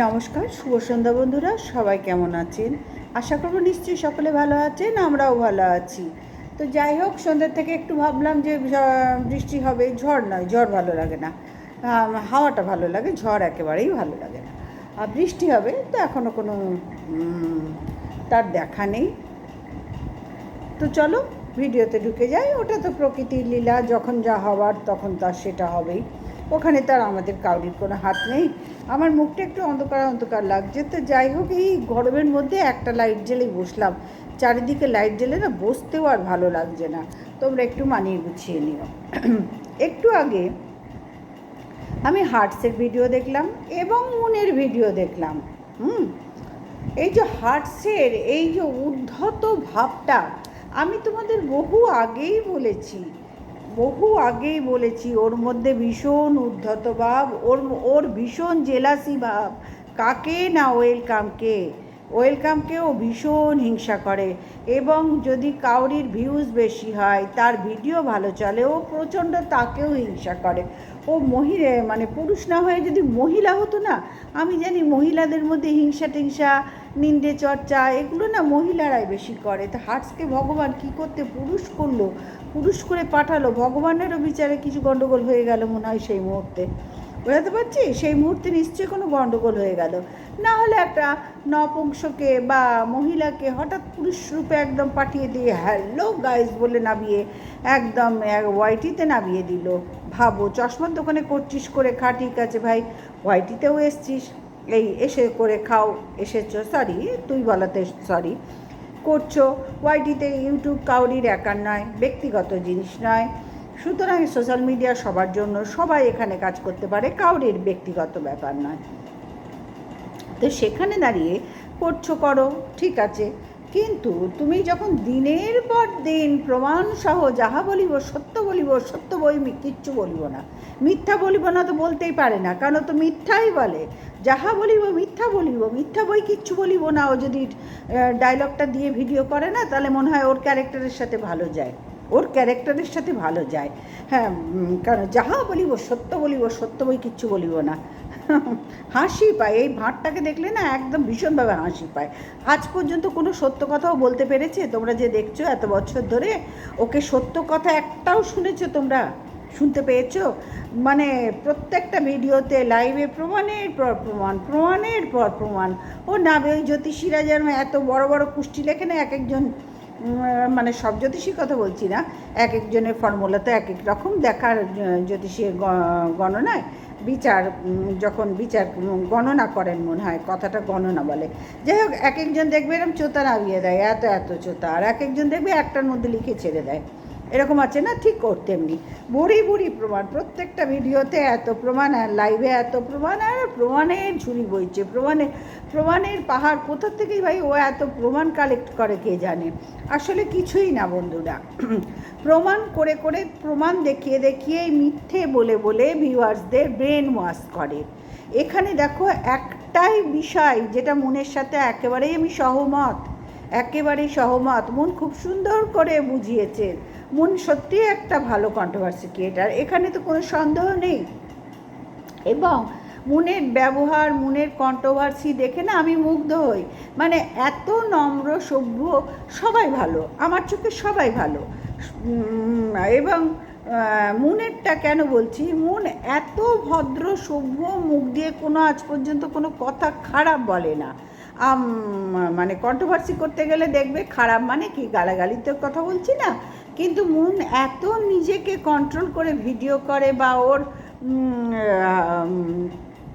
নমস্কার, শুভ সন্ধ্যা বন্ধুরা। সবাই কেমন আছেন? আশা করব নিশ্চয়ই সকলে ভালো আছেন, আমরাও ভালো আছি। তো যাই হোক, সন্ধ্যার থেকে একটু ভাবলাম যে বৃষ্টি হবে। ঝড় নয়, ঝড় ভালো লাগে না, হাওয়াটা ভালো লাগে, ঝড় একেবারেই ভালো লাগে না। আর বৃষ্টি হবে তো এখনও কোনো তার দেখা নেই। তো চলো ভিডিওতে ঢুকে যাই। ওটা তো প্রকৃতির লীলা, যখন যা হওয়ার তখন তার সেটা হবেই। ওখানে তার আমাদের কাউরির কোনো হাত নেই। আমার মুখটা একটু অন্ধকার অন্ধকার লাগছে। তো যাই হোক, এই গরমের মধ্যে একটা লাইট জ্বেলেই বসলাম। চারিদিকে লাইট জ্বেলে না বসতেও আর ভালো লাগছে না। তোমরা একটু মানিয়ে গুছিয়ে নিও। একটু আগে আমি হার্টসের ভিডিও দেখলাম এবং মুনের ভিডিও দেখলাম। এই যে হার্টসের এই যে উদ্ধত ভাবটা, আমি তোমাদের বহু আগেই বলেছি ওর মধ্যে ভীষণ উদ্ধত ভাব, ওর ভীষণ জেলাসি ভাব। কাকে না ওয়েলকামকেও ভীষণ হিংসা করে। এবং যদি কাউরির ভিউজ বেশি হয়, তার ভিডিও ভালো চলে, ও প্রচণ্ড তাকেও হিংসা করে। ও পুরুষ না হয়ে যদি মহিলা হতো না, আমি জানি মহিলাদের মধ্যে হিংসা টিংসা, নিন্দে চর্চা এগুলো না মহিলারাই বেশি করে। তো হার্টসকে ভগবান কী করতে পুরুষ করে পাঠালো। ভগবানেরও বিচারে কিছু গণ্ডগোল হয়ে গেল মনে হয় সেই মুহূর্তে। বোঝাতে পারছি? সেই মুহূর্তে নিশ্চয়ই কোনো গণ্ডগোল হয়ে গেল। না হলে একটা নপুংসকে বা মহিলাকে হঠাৎ পুরুষ রূপে একদম পাঠিয়ে দিয়ে হ্যালো গাইজ বলে নামিয়ে একদম ওয়াইটিতে নামিয়ে দিল। ভাবো, চশমার দোকানে করছিস করে খা, ঠিক আছে ভাই, ওয়াইটিতেও এসছিস, এই এসে করে খাও, এসেছো, সরি তুই বলাতে সরি, করছো ওয়াইটিতে। ইউটিউব কাউরির একার নয়, ব্যক্তিগত জিনিস নয়, সুতরাং সোশ্যাল মিডিয়া সবার জন্য, সবাই এখানে কাজ করতে পারে, কাউরির ব্যক্তিগত ব্যাপার নয়। তো সেখানে দাঁড়িয়ে করো, ঠিক আছে, কিন্তু তুমি যখন দিনের পর দিন প্রমাণসহ যাহা বলিব সত্য বই কিচ্ছু বলিব না, মিথ্যা বলিব না তো বলতেই পারে না, কারণ তো মিথ্যাই বলে। যাহা বলিব মিথ্যা বই কিচ্ছু বলিব না। ও যদি ডায়লগটা দিয়ে ভিডিও করে না, তাহলে মনে হয় ওর ক্যারেক্টারের সাথে ভালো যায়। হ্যাঁ, কারণ যাহা বলিব সত্য বই কিচ্ছু বলিব না। হাসি পায় এই ভাঁটটাকে দেখলে না, একদম ভীষণভাবে হাসি পায়। আজ পর্যন্ত কোনো সত্য কথাও বলতে পেরেছে? তোমরা যে দেখছো এত বছর ধরে, ওকে সত্য কথা একটাও শুনেছো তোমরা? শুনতে পেয়েছো? প্রত্যেকটা ভিডিওতে, লাইভে প্রমাণের পর প্রমাণ। ও না, ওই জ্যোতিষীরা যেন এত বড় বড় কুষ্টি লেখে না, এক একজন, সব জ্যোতিষীর কথা বলছি না, এক একজনের ফর্মুলা তো এক এক রকম দেখার। জ্যোতিষীর গণনায় যখন বিচার গণনা করেন, মনে হয় কথাটা গণনা বলে। যাই হোক, এক একজন দেখবে এরকম চোতা নামিয়ে দেয়, এত চোতা, আর এক একজন দেখবে একটার মধ্যে লিখে ছেড়ে দেয়। এরকম আছে না? ঠিক করতে এমনি বুড়ি প্রমাণ, প্রত্যেকটা ভিডিওতে এত প্রমাণ, আর লাইভে এত প্রমাণ, আর প্রমাণের ঝুড়ি বইছে, প্রমাণের পাহাড়। কোথা থেকেই ভাই ও এত প্রমাণ কালেক্ট করে কে জানে। আসলে কিছুই না বন্ধুরা, প্রমাণ করে প্রমাণ দেখিয়েই মিথ্যে বলে ভিউয়ার্সদের ব্রেন ওয়াশ করে। এখানে দেখো, একটাই বিষয় যেটা মনের সাথে একেবারেই সহমত। মন খুব সুন্দর করে বুঝিয়েছে। মন সত্যি একটা ভালো কন্ট্রোভার্সি ক্রিয়েটার, এখানে তো কোনো সন্দেহ নেই। এবং মনের ব্যবহার, মনের কন্ট্রোভার্সি দেখে না আমি মুগ্ধ হই। এত নম্র, সভ্য, সবাই ভালো, আমার চোখে সবাই ভালো। এবং মুনেরটা কেন বলছি, মুন এত ভদ্র, সভ্য, মুখ দিয়ে কোনো আজ পর্যন্ত কোনো কথা খারাপ বলে না। কন্ট্রোভার্সি করতে গেলে দেখবে খারাপ কি গালাগালিতে কথা বলছি না, কিন্তু মুন এত নিজেকে কন্ট্রোল করে ভিডিও করে, বা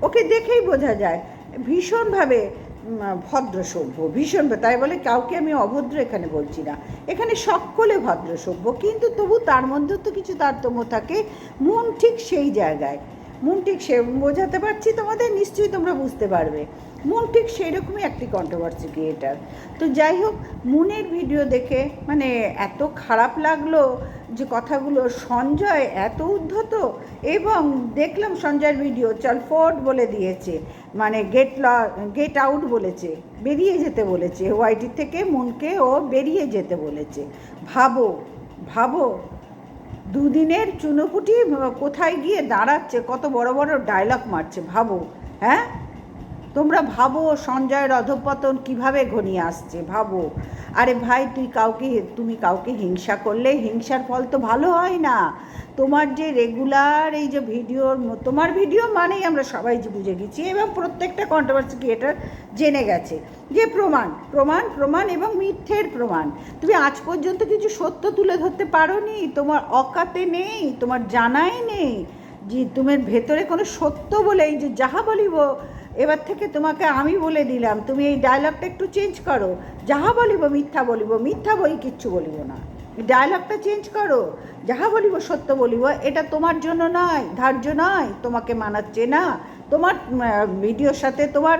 ওকে দেখেই বোঝা যায় ভীষণভাবে ভদ্র সভ্য, তাই বলে কাউকে আমি অভদ্র এখানে বলছি না, এখানে সকলে ভদ্র সভ্য, কিন্তু তবু তার মধ্যে তো কিছু তারতম্য থাকে। মন ঠিক সেই জায়গায়, বোঝাতে পারছি তোমাদের, নিশ্চয়ই তোমরা বুঝতে পারবে। মন ঠিক সেই রকমই একটি কন্ট্রোভার্সি ক্রিয়েটার। তো যাই হোক, মুনের ভিডিও দেখে এত খারাপ লাগলো যে কথাগুলো, সঞ্জয় এত উদ্ধত। এবং দেখলাম সঞ্জয়ের ভিডিও, চল ফোর্ট বলে দিয়েছে, গেট আউট বলেছে, বেরিয়ে যেতে বলেছে, ওয়াইটি থেকে মুনকে ও বেরিয়ে যেতে বলেছে। ভাবো দুদিনের চুনোপুটি কোথায় গিয়ে দাঁড়াচ্ছে, কত বড় বড় ডায়লগ মারছে, ভাবো। হ্যাঁ, তোমরা ভাবো সঞ্জয়ের অধঃপতন কীভাবে ঘনিয়ে আসছে, ভাবো। আরে ভাই, তুমি কাউকে হিংসা করলে হিংসার ফল তো ভালো হয় না। তোমার যে রেগুলার এই যে তোমার ভিডিও মানেই আমরা সবাই যে বুঝে গেছি, এবং প্রত্যেকটা কন্ট্রোভার্সি ক্রিয়েটার জেনে গেছে যে প্রমাণ প্রমাণ প্রমাণ এবং মিথ্যের প্রমাণ। তুমি আজ পর্যন্ত কিছু সত্য তুলে ধরতে পারোনি, তোমার অকাতে নেই, তোমার জানাই নেই যে তোমার ভেতরে কোনো সত্য বলে, এই যে যাহা বলিব এবার থেকে তোমাকে আমি বলে দিলাম, তুমি এই ডায়লগটা একটু চেঞ্জ করো। যাহা বলিব মিথ্যা বলিব, মিথ্যা বই কিচ্ছু বলিব না, ডায়লগটা চেঞ্জ করো। যাহা বলিব সত্য বলিব, এটা তোমার জন্য নয়, ধার্য নয়, তোমাকে মানাচ্ছে না, তোমার ভিডিওর সাথে, তোমার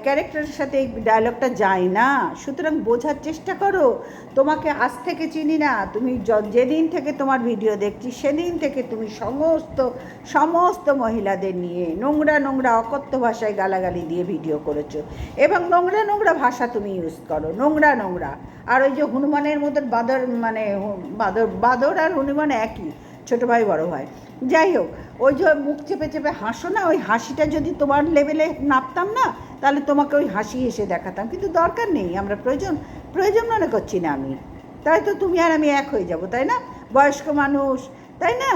ক্যারেক্টারের সাথে এই ডায়লগটা যায় না। সুতরাং বোঝার চেষ্টা করো। তোমাকে আজ থেকে চিনি না, তুমি যেদিন থেকে তোমার ভিডিও দেখছি সেদিন থেকে তুমি সমস্ত মহিলাদের নিয়ে নোংরা নোংরা অকথ্য ভাষায় গালাগালি দিয়ে ভিডিও করেছো, এবং নোংরা নোংরা ভাষা তুমি ইউজ করো, নোংরা নোংরা। আর ওই যে হনুমানের মতো বাদর আর হনুমান একই, ছোটো ভাই বড়ো ভাই, যাই হোক, ওই যে মুখ চেপে চেপে হাসো না, ওই হাসিটা যদি তোমার লেভেলে নাপতাম না, তাহলে তোমাকে ওই হাসি এসে দেখাতাম, কিন্তু দরকার নেই, আমরা প্রয়োজন মনে করছি না আমি। তাই তো তুমি আর আমি এক হয়ে যাব, তাই না? বয়স্ক মানুষ, তাই না?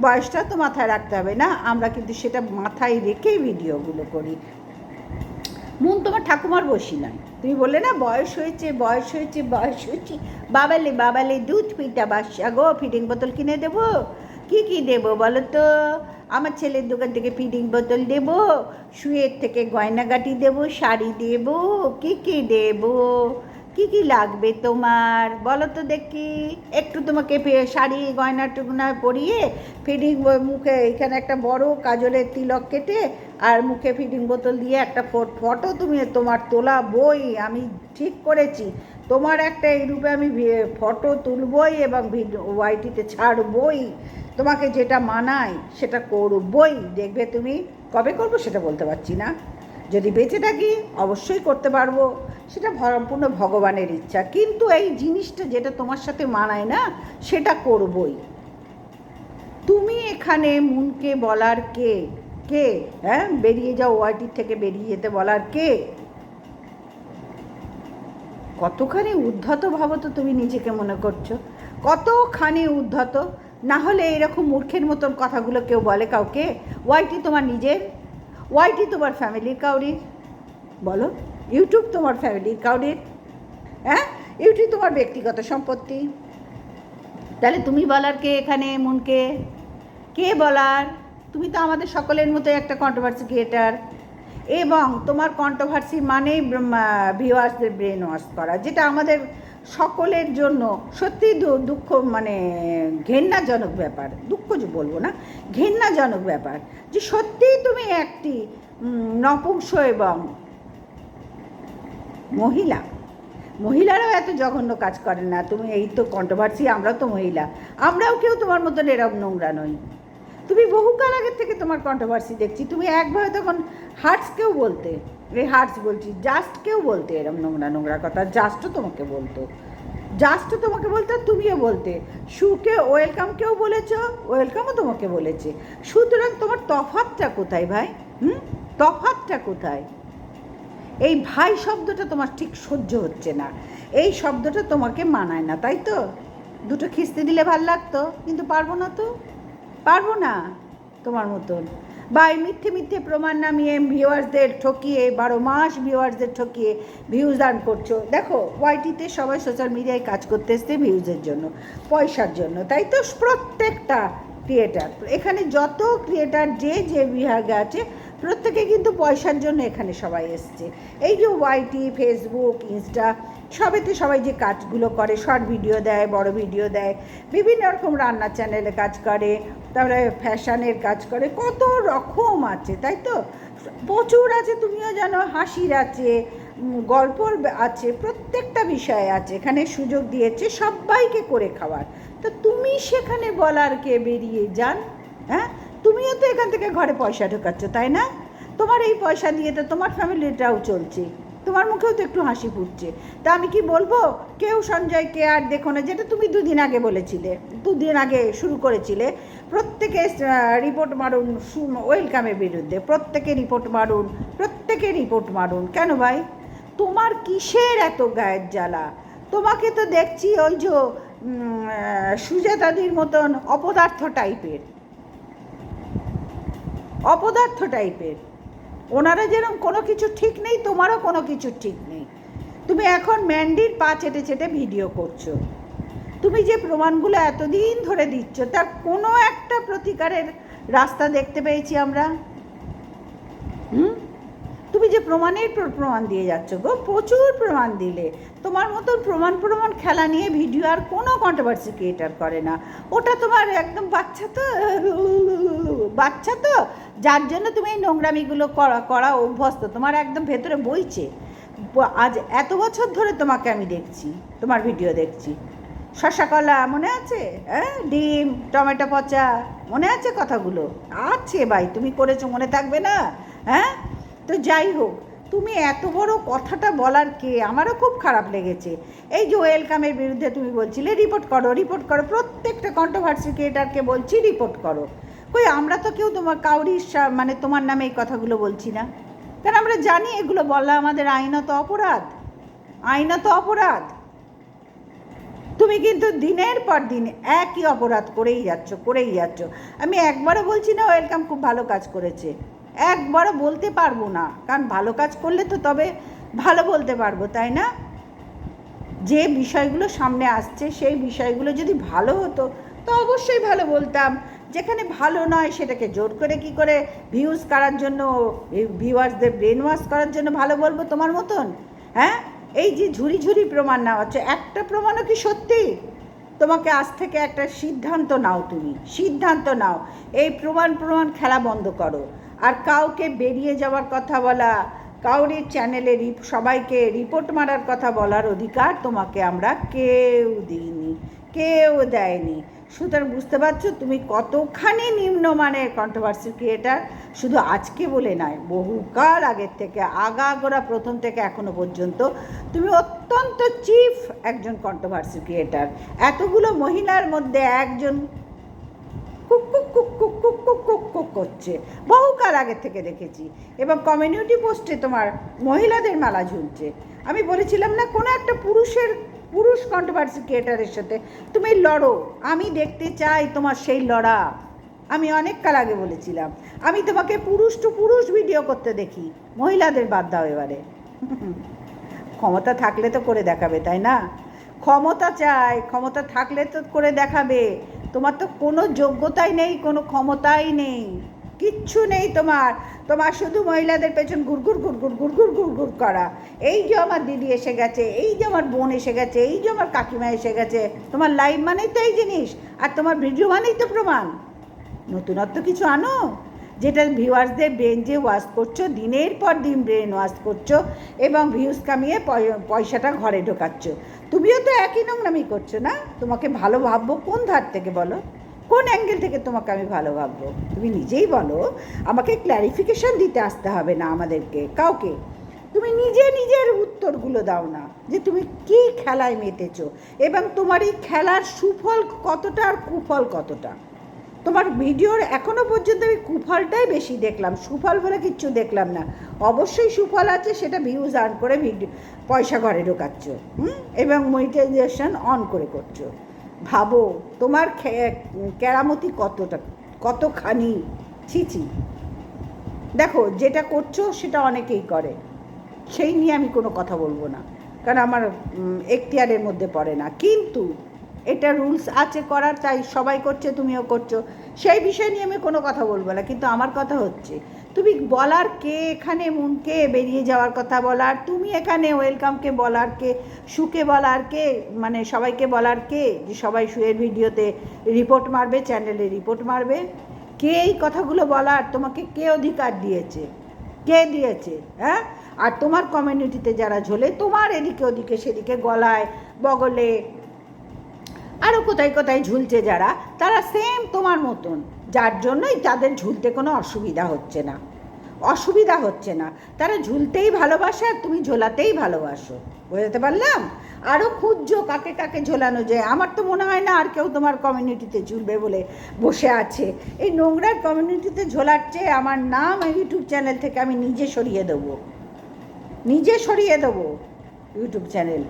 বয়সটা তো মাথায় রাখতে হবে না, আমরা কিন্তু সেটা মাথায় রেখেই ভিডিওগুলো করি। মন তোমার ঠাকুমার বসি নয়। তুমি বললে না বয়স হয়েছে, বাবালে দুধ পিঠা বাসা গো, ফিডিং বোতল কিনে দেবো। কি দেবো বলো তো? আমার ছেলের দোকান থেকে ফিডিং বোতল দেবো, শুয়ের থেকে গয়নাগাটি দেবো, শাড়ি দেবো, কি দেবো? কি লাগবে তোমার বলো তো দেখি? একটু তোমাকে শাড়ি গয়না টুকনা পরিয়ে ফিডিং মুখে এখানে একটা বড় কাজলের তিলক কেটে আর মুখে ফিডিং বোতল দিয়ে একটা ফটো তুমি তোমার তোলা বই আমি ঠিক করেছি, তোমার একটা এই রূপে আমি ফটো তুলবই এবং ওয়াইটিতে ছাড়বই, তোমাকে যেটা মানায় সেটা করবই। দেখবে তুমি কবে করবো সেটা বলতে পারছি না, যদি বেঁচে থাকি অবশ্যই করতে পারবো, সেটা সম্পূর্ণ ভগবানের ইচ্ছা, কিন্তু এই জিনিসটা যেটা তোমার সাথে মানায় না সেটা করবই। তুমি এখানে মনকে বলার কে? হ্যাঁ, বেরিয়ে যাও, ওয়াইটির থেকে বেরিয়ে যেতে বলার কে? কতখানি উদ্ধত ভাবো তো তুমি নিজেকে মনে করছো, কতখানি উদ্ধত। না হলে এরকম মূর্খের মতন কথাগুলো কেউ বলে কাউকে? ওয়াইটি তোমার নিজের? ওয়াইটি তোমার ফ্যামিলির কাউরির? বলো, ইউটিউব তোমার ফ্যামিলির কাউরির? হ্যাঁ, ইউটিউব তোমার ব্যক্তিগত সম্পত্তি। তাহলে তুমি বলার কে এখানে? মনকে কে বলার? তুমি তো আমাদের সকলের মতো একটা কন্ট্রোভার্সি ক্রিয়েটার, এবং তোমার কন্ট্রোভার্সি মানেই ভিউয়ার্সদের ব্রেন ওয়াশ করা, যেটা আমাদের সকলের জন্য সত্যি দুঃখ, মানে ঘেন্নাজনক ব্যাপার। দুঃখ যে বলবো না, ঘেন্নাজনক ব্যাপার যে সত্যিই তুমি একটি নপুংস এবং মহিলারাও এত জঘন্য কাজ করে না। তুমি এই তো কন্ট্রোভার্সি, আমরাও তো মহিলা, আমরাও কেউ তোমার মতন এরকম নোংরা নই। তুমি বহুকাল আগের থেকে তোমার কন্ট্রোভার্সি দেখছি, তুমি একভাবে তখন হার্টসকেও বলতে, জাস্টকেও বলতে এরকম নোংরা কথা, জাস্টও তোমাকে বলতো, তুমিও বলতে, শুকে ওয়েলকামকেও বলেছো, ওয়েলকামও তোমাকে বলেছে। সুতরাং তোমার তফাৎটা কোথায় ভাই? তফাৎটা কোথায়? এই ভাই শব্দটা তোমার ঠিক সহ্য হচ্ছে না, এই শব্দটা তোমাকে মানায় না, তাই তো? দুটো খিস্তি দিলে ভাল লাগতো, কিন্তু পারবো না তোমার মতন। বা এই মিথ্যে প্রমাণ নামিয়ে ভিউয়ার্সদের ঠকিয়ে, 12 মাস ভিউয়ার্সদের ঠকিয়ে ভিউজ আর্ন করছো। দেখো, ওয়াইটিতে সবাই সোশ্যাল মিডিয়ায় কাজ করতে এসছে ভিউজের জন্য, পয়সার জন্য, তাই তো? প্রত্যেকটা ক্রিয়েটার, এখানে যত ক্রিয়েটার যে বিভাগে আছে প্রত্যেকে কিন্তু পয়সার জন্য এখানে সবাই এসছে। এই যে ওয়াইটি, ফেসবুক, ইনস্টা, সবেতে সবাই যে কাজগুলো করে, শর্ট ভিডিও দেয়, বড় ভিডিও দেয়, বিভিন্ন রকম রান্নার চ্যানেলে কাজ করে, তারপরে ফ্যাশনের কাজ করে, কত রকম আছে, তাই তো? প্রচুর আছে, তুমিও জানো, হাসির আছে, গল্পর আছে, প্রত্যেকটা বিষয় আছে, এখানে সুযোগ দিয়েছে সবাইকে করে খাওয়ার। তো তুমি সেখানে বলার কে? বেরিয়ে যান। হ্যাঁ, তুমিও তো এখান থেকে ঘরে পয়সা ঢোকাচ্ছ, তাই না? তোমার এই পয়সা দিয়ে তো তোমার ফ্যামিলিটাও চলছে, তোমার মুখেও তো একটু হাসি ফুটছে। তা আমি কি বলবো, কেউ সঞ্জয়কে আর দেখো না, যেটা তুমি দুদিন আগে শুরু করেছিলে, প্রত্যেকে রিপোর্ট মারুন ওয়েলকামের বিরুদ্ধে, প্রত্যেকে রিপোর্ট মারুন, প্রত্যেকে রিপোর্ট মারুন। কেন ভাই, তোমার কিসের এত গায়ের জ্বালা? তোমাকে তো দেখছি ওই যে সুজাতাদির মতন অপদার্থ টাইপের। ওনারা যেরকম কোনো কিছু ঠিক নেই, তোমারও কোনো কিছু ঠিক নেই। তুমি এখন ম্যান্ডির পা চেটে চেটে ভিডিও করছো। তুমি যে প্রমাণগুলো এতদিন ধরে দিচ্ছ তার কোনো একটা প্রতিকারের রাস্তা দেখতে পেয়েছি আমরা? তুমি যে প্রমাণের পর প্রমাণ দিয়ে যাচ্ছ গো, প্রচুর প্রমাণ দিলে। তোমার মতন প্রমাণ খেলা নিয়ে ভিডিও আর কোনো কন্ট্রোভার্সি ক্রিয়েটার করে না। ওটা তোমার একদম বাচ্চা তো যার জন্য তুমি এই নোংরামিগুলো করা অভ্যস্ত, তোমার একদম ভেতরে বইছে। আজ এত বছর ধরে তোমাকে আমি দেখছি, তোমার ভিডিও দেখছি। শশা কলা মনে আছে? ডিম, টমেটো পচা, মনে আছে কথাগুলো? আছে ভাই, তুমি করেছো, মনে থাকবে না? তো যাই হোক, তুমি এত বড় কথাটা বলার কে? আমারও খুব খারাপ লেগেছে। এই যে ওয়েলকামের বিরুদ্ধে তুমি বলছিলে রিপোর্ট করো, প্রত্যেকটা কন্ট্রোভার্সি ক্রিয়েটারকে বলছি রিপোর্ট করো। কই, আমরা তো কেউ তোমার কাউরির মানে তোমার নামে এই কথাগুলো বলছি না, কারণ আমরা জানি এগুলো বলা আমাদের আইনত অপরাধ। তুমি কিন্তু দিনের পর দিন একই অপরাধ করেই যাচ্ছ। আমি একবারও বলছি না ওয়েলকাম খুব ভালো কাজ করেছে, একবারও বলতে পারবো না, কারণ ভালো কাজ করলে তো তবে ভালো বলতে পারবো, তাই না? যে বিষয়গুলো সামনে আসছে সেই বিষয়গুলো যদি ভালো হতো তো অবশ্যই ভালো বলতাম। যেখানে ভালো নয় সেটাকে জোর করে কি করে ভিউজ করার জন্য, ভিউয়ার্সদের ব্রেন ওয়াশ করার জন্য ভালো বলবো তোমার মতন? এই যে ঝুড়ি প্রমাণ নেওয়া হচ্ছে, একটা প্রমাণও কি সত্যি? তোমাকে আজ থেকে একটা সিদ্ধান্ত নাও, এই প্রমাণ খেলা বন্ধ করো। আর কাউকে বেরিয়ে যাওয়ার কথা বলা, কাউরির চ্যানেলে সবাইকে রিপোর্ট মারার কথা বলার অধিকার তোমাকে আমরা কেউ দেয়নি। সুতরাং বুঝতে পারছো তুমি কতখানি নিম্নমানের কন্ট্রোভার্সি ক্রিয়েটার। শুধু আজকে বলে নয়, বহুকাল আগের থেকে, আগাগোড়া প্রথম থেকে এখনো পর্যন্ত তুমি অত্যন্ত চিফ একজন কন্ট্রোভার্সি ক্রিয়েটার। এতগুলো মহিলার মধ্যে একজন কুক করছে, বহুকাল আগের থেকে দেখেছি। এবং কমিউনিটি পোস্টে তোমার মহিলাদের মালা ঝুলছে। আমি বলেছিলাম না, কোনো একটা পুরুষ কন্ট্রোভার্সি ক্রিয়েটারের সাথে তুমি লড়ো, আমি দেখতে চাই তোমার সেই লড়া। আমি অনেক কাল আগে বলেছিলাম, আমি তোমাকে পুরুষ টু পুরুষ ভিডিও করতে দেখি, মহিলাদের বাদ দাও এবারে। ক্ষমতা থাকলে তো করে দেখাবে, তাই না? ক্ষমতা চাই, ক্ষমতা থাকলে তো করে দেখাবে। তোমার তো কোনো যোগ্যতাই নেই, কোনো ক্ষমতাই নেই, কিচ্ছু নেই তোমার শুধু মহিলাদের পেছন ঘুরঘুর করা। এই যে আমার দিদি এসে গেছে, এই যে আমার বোন এসে গেছে, এই যে আমার কাকিমা এসে গেছে। তোমার লাইভ মানেই তো এই জিনিস, আর তোমার ভিডিও মানেই তো প্রমাণ। নতুনত্ব কিছু আনো, যেটা ভিউয়ার্সদের ব্রেন যে ওয়াশ করছো, দিনের পর দিন ব্রেন ওয়াশ করছো এবং ভিউজ কামিয়ে পয়সাটা ঘরে ঢোকাচ্ছ। তুমিও তো একই নোংরামি করছো না? তোমাকে ভালো ভাববো কোন ধার থেকে বলো? কোন অ্যাঙ্গেল থেকে তোমাকে আমি ভালো ভাববো? তুমি নিজেই বলো। আমাকে ক্ল্যারিফিকেশন দিতে আসতে হবে না আমাদেরকে, কাউকে। তুমি নিজের উত্তরগুলো দাও না যে তুমি কী খেলায় মেতেছো এবং তোমার এই খেলার সুফল কতটা আর কুফল কতটা। তোমার ভিডিওর এখনও পর্যন্ত আমি কুফলটাই বেশি দেখলাম, সুফল বলে কিচ্ছু দেখলাম না। অবশ্যই সুফল আছে, সেটা ভিউজ আর্ন করে পয়সা ঘরে ঢোকাচ্ছ এবং মনিটাইজেশন অন করে করছো। ভাবো তোমার কেরামতি কতখানি। ছিছি। দেখো, যেটা করছো সেটা অনেকেই করে, সেই নিয়ে আমি কোনো কথা বলবো না, কারণ আমার এখতিয়ারের মধ্যে পড়ে না। কিন্তু এটা রুলস আছে করার, তাই সবাই করছে, তুমিও করছো, সেই বিষয় নিয়ে আমি কোনো কথা বলবো না। কিন্তু আমার কথা হচ্ছে, তুমি বলার কে এখানে? মুনকে বেরিয়ে যাওয়ার কথা বলার, তুমি এখানে ওয়েলকামকে বলার কে? সুকে বলার কে? মানে সবাইকে বলার কে যে সবাই সুয়ের ভিডিওতে রিপোর্ট মারবে, চ্যানেলে রিপোর্ট মারবে? কে এই কথাগুলো বলার তোমাকে কে অধিকার দিয়েছে? কে দিয়েছে? আর তোমার কমিউনিটিতে যারা ঝোলে, তোমার এদিকে ওদিকে সেদিকে, গলায় বগলে আরও কোথায় ঝুলছে যারা, তারা সেম তোমার মতন, যার জন্যই তাদের ঝুলতে কোনো অসুবিধা হচ্ছে না। অসুবিধা হচ্ছে না, তারা ঝুলতেই ভালোবাসে আর তুমি ঝোলাতেই ভালোবাসো। বুঝতে পারলাম? আরও খুঁজছো কাকে কাকে ঝোলানো যায়। আমার তো মনে হয় না আর কেউ তোমার কমিউনিটিতে ঝুলবে বলে বসে আছে। এই নোংরার কমিউনিটিতে ঝোলার চেয়ে আমার নাম ইউটিউব চ্যানেল থেকে আমি নিজে সরিয়ে দেবো, ইউটিউব চ্যানেল।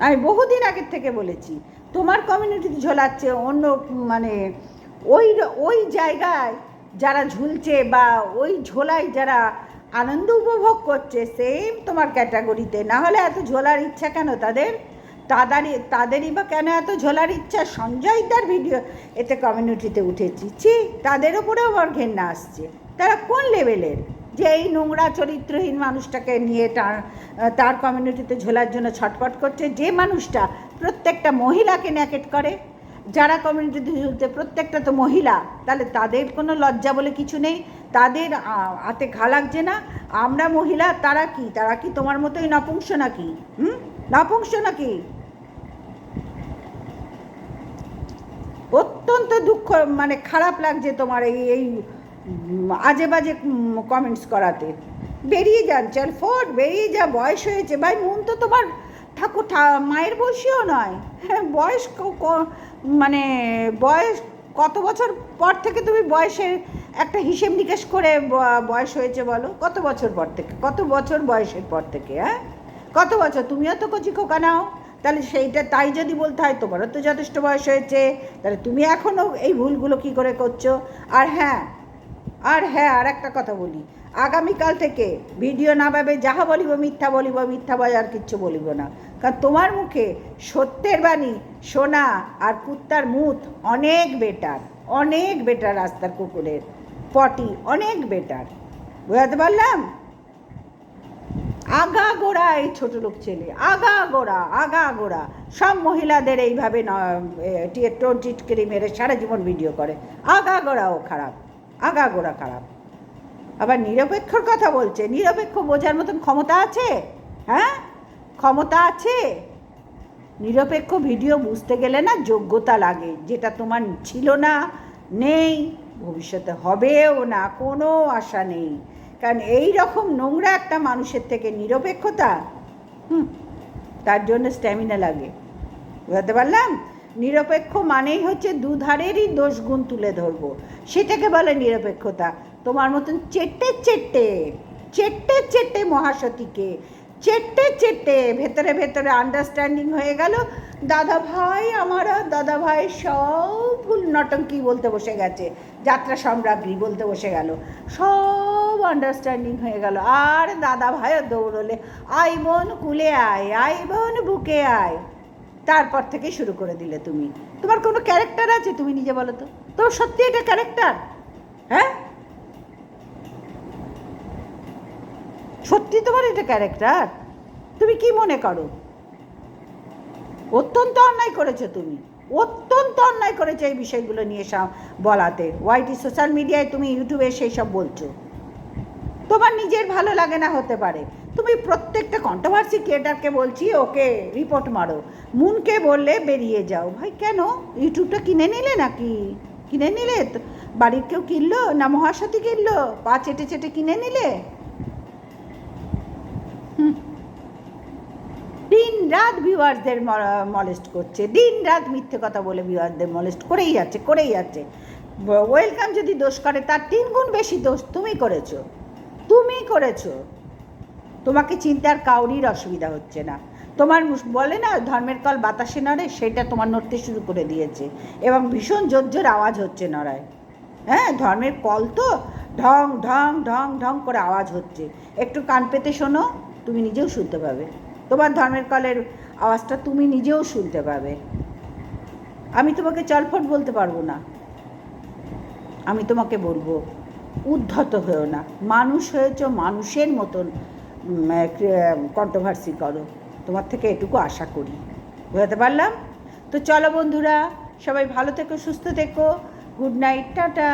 আমি বহুদিন আগের থেকে বলেছি, তোমার কমিউনিটিতে ঝোলাচ্ছে অন্য, মানে ওই ওই জায়গায় যারা ঝুলছে বা ওই ঝোলায় যারা আনন্দ উপভোগ করছে সেম তোমার ক্যাটাগরিতে, না হলে এত ঝোলার ইচ্ছা কেন তাদেরই বা কেন এত ঝোলার ইচ্ছা? সঞ্জয়দার ভিডিও এতে কমিউনিটিতে উঠেছি, তাদের ওপরেও আমার ঘেন্না আসছে। তারা কোন লেভেলের যে এই নোংরা চরিত্রহীন মানুষটাকে নিয়ে তার কমিউনিটিতে ঝোলার জন্য ছটফট করছে? যে মানুষটা প্রত্যেকটা মহিলাকে ন্যাকেট করে, যারা কমিউনিটিতে ঝুলতে প্রত্যেকটা তো মহিলা, তাহলে তাদের কোনো লজ্জা বলে কিছু নেই? তাদের হাতে ঘা লাগছে না? আমরা মহিলা, তারা কি তোমার মতোই নপুংস নাকি? নপুংস নাকি? অত্যন্ত দুঃখ, মানে খারাপ লাগছে তোমার এই আজে বাজে কমেন্টস করাতে। বেরিয়ে যান, চল ফোট, বেরিয়ে যা, বয়স হয়েছে ভাই। মন তো তোমার মায়ের বয়সীও নয়। হ্যাঁ, বয়স মানে বয়স কত বছর পর থেকে তুমি বয়সের একটা হিসেব নিকেশ করে বয়স হয়েছে বলো? কত বছর পর থেকে, কত বছর বয়সের পর থেকে? হ্যাঁ, কত বছর? তুমিও তো কচি খোকা নাও, তাহলে সেইটা তাই যদি বলতে হয় তোমারও তো যথেষ্ট বয়স হয়েছে, তাহলে তুমি এখনও এই ভুলগুলো কী করে করছো? আর হ্যাঁ, আর একটা কথা বলি, আগামীকাল থেকে ভিডিও না পাবে, যাহা বলিব মিথ্যা বলিব, মিথ্যা বলে আর কিচ্ছু বলিব না। কারণ তোমার মুখে সত্যের বাণী শোনা আর কুত্তার মুখ অনেক বেটার, রাস্তার কুকুরের পটি অনেক বেটার। বুঝাতে পারলাম? আগাগোড়া এই ছোট লোক ছেলে, আগাগোড়া সব মহিলাদের এইভাবে টিটকারি মেরে সারা জীবন ভিডিও করে। আগাগোড়াও খারাপ, খারাপ। আবার নিরপেক্ষর কথা বলছে। নিরপেক্ষ বোঝার মতন ক্ষমতা আছে? হ্যাঁ, ক্ষমতা আছে? নিরপেক্ষ ভিডিও বুঝতে গেলে না যোগ্যতা লাগে, যেটা তোমার ছিল না, নেই, ভবিষ্যতে হবেও না, কোনো আশা নেই। কারণ এই রকম নোংরা একটা মানুষের থেকে নিরপেক্ষতা, তার জন্য স্ট্যামিনা লাগে। বুঝতে পারলাম? নিরপেক্ষ মানেই হচ্ছে দুধারেরই দোষ গুণ তুলে ধরবো, সেটাকে বলে নিরপেক্ষতা। তোমার মতন চেট্টে মহাসতীকে চেট্টে ভেতরে আন্ডারস্ট্যান্ডিং হয়ে গেল। দাদা ভাই সব ভুল নটঙ্কি বলতে বসে গেছে, যাত্রা সম্রাজ্ঞী বলতে বসে গেল, সব আন্ডারস্ট্যান্ডিং হয়ে গেল। আর দাদা ভাইও দৌড়লে, আই বোন কুলে আয়, আই বোন বুকে আয়। তারপর থেকে শুরু করে দিলে তুমি। তোমার কোনো ক্যারেক্টার আছে? তুমি নিজে বলো তো, তোমার সত্যি এটা ক্যারেক্টার? হ্যাঁ, সত্যি তোমার এটা ক্যারেক্টার? তুমি কি মনে করো? অত্যন্ত অন্যায় করেছো তুমি, অত্যন্ত অন্যায় করেছো এই বিষয়গুলো নিয়ে বলাতে। ওয়াইটি সোশ্যাল মিডিয়ায় তুমি ইউটিউবে সেই সব বলছো। তোমার নিজের ভালো লাগে না হতে পারে, তুমি প্রত্যেকটা কন্ট্রোভার্সি ক্রিয়েটারকে বলছি ওকে রিপোর্ট মারো, মুনকে বললে বেরিয়ে যাও। ভাই কেন? ইউটিউবটা কিনে নিলে নাকি? কিনে নিলে? বাড়ির কেউ কিনলো না মহাসতী কিনলো? পা চেটে কিনে নিলে? দিন রাত ভিউয়ার্সদের মলেস্ট করছে, দিন রাত মিথ্যে কথা বলে ভিউয়ার্সদের মলেস্ট করেই যাচ্ছে। ওয়েলকাম যদি দোষ করে তার 3 গুণ বেশি দোষ তুমি করেছো। তোমাকে চিনতে আর কাউরির অসুবিধা হচ্ছে না। তোমার বলে না ধর্মের কল বাতাসে নড়ে, সেটা তোমার নড়তে শুরু করে দিয়েছে এবং ভীষণ জোর আওয়াজ হচ্ছে নড়ায়। হ্যাঁ, ধর্মের কল তো ঢং ঢং ঢং ঢং করে আওয়াজ হচ্ছে। একটু কান পেতে শোনো, তুমি নিজেও শুনতে পাবে। তোমার ধর্মের কলের আওয়াজটা তুমি নিজেও শুনতে পাবে। আমি তোমাকে চলফট বলতে পারবো না, আমি তোমাকে বলবো উদ্ধত হয়েও না। মানুষ হয়েছ, মানুষের মতন কন্ট্রোভার্সি করো, তোমার থেকে এটুকু আশা করি। বুঝতে পারলাম তো? চলো বন্ধুরা, সবাই ভালো থেকো, সুস্থ থেকো, গুড নাইট, টাটা।